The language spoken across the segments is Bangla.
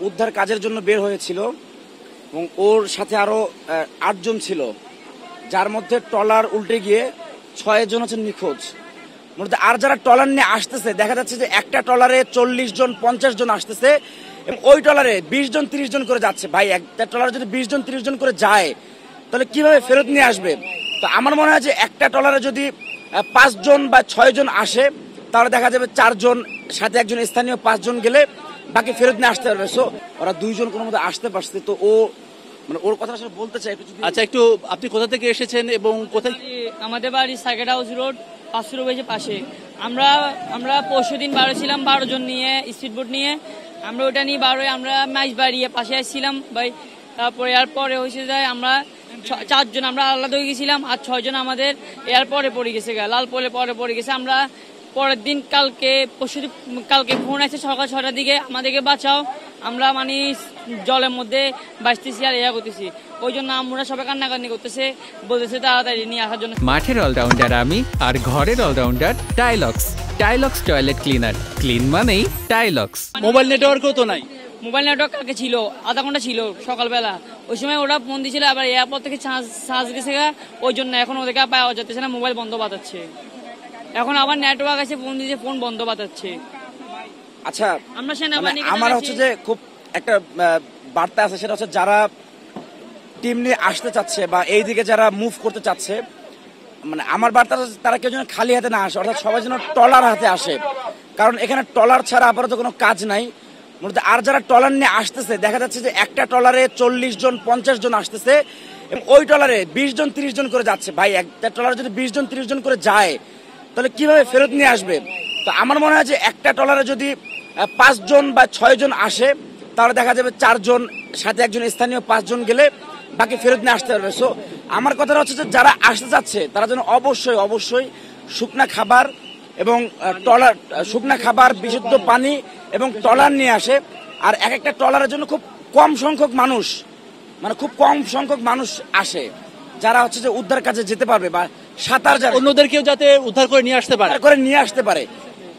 উদ্ধার কাজের জন্য বের হয়েছিল এবং ওর সাথে আরো ৮ জন ছিল, যার মধ্যে ট্রলার উল্টে গিয়ে ৬ জন হচ্ছে নিখোঁজ। মূলত আর যারা ট্রলার নিয়ে আসতেছে দেখা যাচ্ছে যে একটা ট্রলারে ৪০ জন ৫০ জন আসতেছে এবং ওই ট্রলারে ২০ জন ৩০ জন করে যাচ্ছে। ভাই, একটা ট্রলারে যদি ২০ জন ৩০ জন করে যায় তাহলে কিভাবে ফেরত নিয়ে আসবে? তো আমার মনে হয় যে একটা ট্রলারে যদি ৫ জন বা ৬ জন আসে তাহলে দেখা যাবে ৪ জন, সাথে একজন স্থানীয় ৫ জন গেলে বাকি ফেরত নিয়ে আসতে পারবে। সো ওরা ২ জন কোনো মধ্যে আসতে পারছে। তো ও মানে ওর কথা আসলে বলতে চাই। আচ্ছা, একটু আপনি কোথা থেকে এসেছেন এবং কোথায়? আমাদের বাড়ি সার্কিট হাউস রোড ৫০০ রুপের পাশে। আমরা পরশু দিন ১২ ছিলাম, ১২ জন নিয়ে স্পিড বোট নিয়ে আমরা ওটা নিয়ে ১২ আমরা ম্যাচ বাড়িয়ে পাশে আসছিলাম ভাই। তারপরে এরপরে হয়েছে যায় আমরা ৪ জন আমরা আলাদা হয়ে গেছিলাম, আর ৬ জন আমাদের এরপরে পড়ে গেছে, লাল পোলে পরে পড়ে গেছে। আমরা পরের দিন কালকে ফোন আছে সকাল ৬টার দিকে, আমাদেরকে বাঁচাও, আমরা মানে জলের মধ্যে বাঁচতেছি আর করতেছি। ওই জন্য আমরা সবাই কান্নাকান্নি করতেছে, বলতেছে তাড়াতাড়ি নিয়ে আসার জন্য। মাঠের অলরাউন্ডার আমি, আর ঘরের allrounder Tylox. Tylox toilet cleaner, clean মানেই টাইলক্স। মোবাইল নেটওয়ার্কও তো নাই। মোবাইল নেটওয়ার্ক কালকে ছিল, আধা ঘন্টা ছিল সকালবেলা, ওই সময় ওরা ফোন দিয়েছিল, আবার এয়ারপোর্ট থেকে চার্জ গেছে, ওই জন্য এখন ওদেরকে পাওয়া যাচ্ছে না, মোবাইল বন্ধ বাতাচ্ছে। এখন আবার নেটওয়ার্ক আছে, ফোন দিয়েছে, ফোন বন্ধ বাতাচ্ছে। আচ্ছা, আমরা সেনাবাহিনী আমার হচ্ছে যে খুব একটা বার্তা আছে, সেটা হচ্ছে যারা টিম নিয়ে আসতে চাচ্ছে বা এই দিকে যারা মুভ করতে চাচ্ছে, মানে আমার বার্তা তারা কেউ যেন খালি হাতে না আসে, অর্থাৎ সবাই যেন ট্রলার হাতে আসে, কারণ এখানে ট্রলার ছাড়া আপাতত কোনো কাজ নাই। মূলত আর যারা ট্রলার নিয়ে আসতেছে দেখা যাচ্ছে যে একটা ট্রলারে ৪০ জন ৫০ জন আসতেছে এবং ওই ট্রলারে ২০ জন ৩০ জন করে যাচ্ছে। ভাই, একটা ট্রলারে যদি ২০ জন ৩০ জন করে যায় তাহলে কিভাবে ফেরত নিয়ে আসবে? তো আমার মনে হয় যে একটা ট্রলারে যদি ৫ জন বা ৬ জন আসে তাহলে দেখা যাবে ৪ জন, সাথে একজন স্থানীয় ৫ জন গেলে বাকি ফেরত নিয়ে আসতে পারবে। সো আমার কথাটা হচ্ছে যে যারা আসতে যাচ্ছে তারা যেন অবশ্যই শুকনা খাবার এবং ট্রলার, শুকনা খাবার, বিশুদ্ধ পানি এবং ট্রলার নিয়ে আসে। আর একটা ট্রলারের জন্য খুব কম সংখ্যক মানুষ আসে যারা হচ্ছে যে উদ্ধার কাজে যেতে পারবে বা সাঁতার জানে, অন্যদেরকেও যাতে উদ্ধার করে নিয়ে আসতে পারে।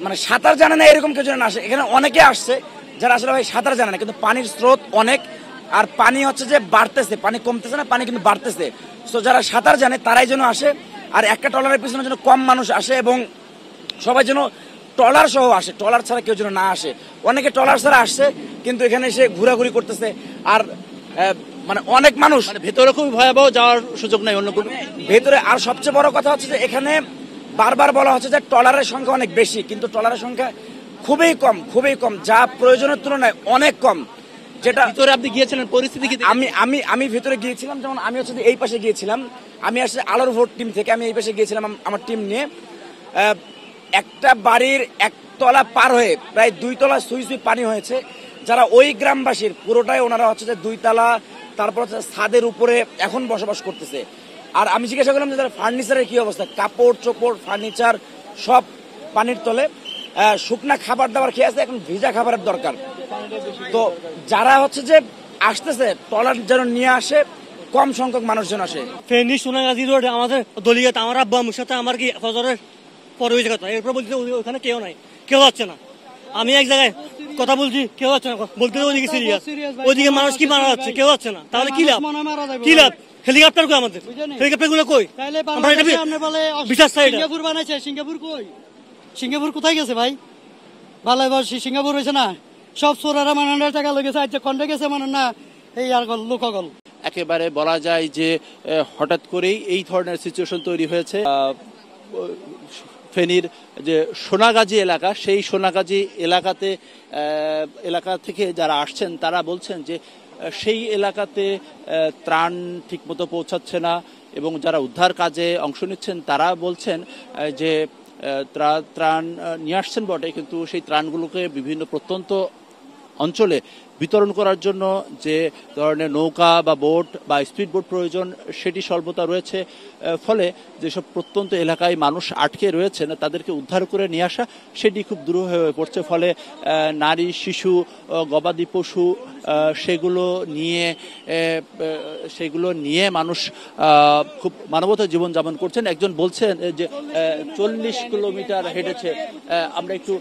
মানে সাঁতার জানে না এরকম কেউ যেন না আসে। এখানে অনেকে আসছে যারা আসলে ভাই সাঁতার জানে না, কিন্তু পানির স্রোত অনেক, আর পানি হচ্ছে যে বাড়তেছে, পানি কমতেছে না, পানি কিন্তু বাড়তেছে। তো যারা সাঁতার জানে তারাই যেন আসে, আর একটা ট্রলারের পিছনে যেন কম মানুষ আসে এবং সবাই যেন ট্রলার সহ আসে, ট্রলার ছাড়া কেউ যেন না আসে। অনেকে ট্রলার ছাড়া আসছে কিন্তু এখানে এসে ঘোরাঘুরি করতেছে, আর মানে অনেক মানুষ ভেতরে খুবই ভয়াবহ, যাওয়ার সুযোগ নাই অন্য কোনো ভেতরে। আর সবচেয়ে বড় কথা হচ্ছে যে এখানে বারবার বলা হচ্ছে যে ট্রলারের সংখ্যা অনেক বেশি, কিন্তু ট্রলারের সংখ্যা খুবই কম, যা প্রয়োজনের তুলনায় অনেক কম। যেটা ভিতরে আপনি গিয়েছিলেন, পরিস্থিতি কি? আমি ভিতরে গিয়েছিলাম, যেমন আমি হচ্ছে এই পাশে গিয়েছিলাম, আমি আসলে আলোর ভোট টিম থেকে আমি এই পাশে গিয়েছিলাম আমার টিম নিয়ে। একটা বাড়ির একতলা পার হয়ে প্রায় 2 তলা সুই পানি হয়েছে। যারা ওই গ্রামবাসীর পুরোটাই ওনারা হচ্ছে যে 2 তলা, তারপর হচ্ছে ছাদের উপরে এখন বসবাস করতেছে। আর আমি জিজ্ঞাসা করলাম যে তারা ফার্নিচারের কি অবস্থা, কাপড় চোপড় ফার্নিচার সব পানির তলে। শুকনা খাবার দাবার খেয়ে আছে, এখন ভিজা খাবারের দরকার। তো যারা হচ্ছে যে আসতেছে ট্রলার যেন নিয়ে আসে, কম সংখ্যক মানুষজন আসে। ফেনী সোনাগাজী রোড আমাদের দলিয়াতে আমার আব্বা আম্মুর সাথে আমার কি ফজরের পরে হয়েছে কথা, এরপর বলতে ওখানে কেউ নাই, কেউ যাচ্ছে না। আমি এক জায়গায় কথা বলছি, কেউ যাচ্ছে না, বলতে ওইদিকে সিরিয়াস, ওইদিকে মানুষ কি মারা যাচ্ছে, কেউ যাচ্ছে না। তাহলে কি লাভ? হেলিকপ্টার কই আমাদের? হেলিকপ্টার গুলো কই? বিচার চাই। সিঙ্গাপুর বানাইছে, সিঙ্গাপুর কই? সিঙ্গাপুর কোথায় গেছে ভাই? ভালো সিঙ্গাপুর হয়েছে না, সব চোরারা মানুষের টাকা লেগেছে, আজ খন্ডে গেছে মানুষ না, এই আর লোকগল। একেবারে বলা যায় যে হঠাৎ করেই এই ধরনের সিচুয়েশন তৈরি হয়েছে। ফেনীর যে সোনাগাজী এলাকা, সেই সোনাগাজী এলাকা থেকে যারা আসছেন তারা বলছেন যে সেই এলাকাতে ত্রাণ ঠিকমতো পৌঁছাচ্ছে না, এবং যারা উদ্ধার কাজে অংশ নিচ্ছেন তারা বলছেন যে ত্রাণ নিয়ে আসছেন বটে, কিন্তু সেই ত্রাণগুলোকে বিভিন্ন প্রত্যন্ত অঞ্চলে বিতরণ করার জন্য যে ধরনের নৌকা বা বোট বা স্পিড বোট প্রয়োজন সেটি স্বল্পতা রয়েছে। ফলে যেসব প্রত্যন্ত এলাকায় মানুষ আটকে রয়েছেন তাদেরকে উদ্ধার করে নিয়ে আসা সেটি খুব দুরূহ হয়ে পড়ছে। ফলে নারী, শিশু, গবাদি পশু সেগুলো নিয়ে মানুষ খুব মানবতা জীবনযাপন করছেন। একজন বলছেন যে 40 কিলোমিটার হেঁটেছে। আমরা একটু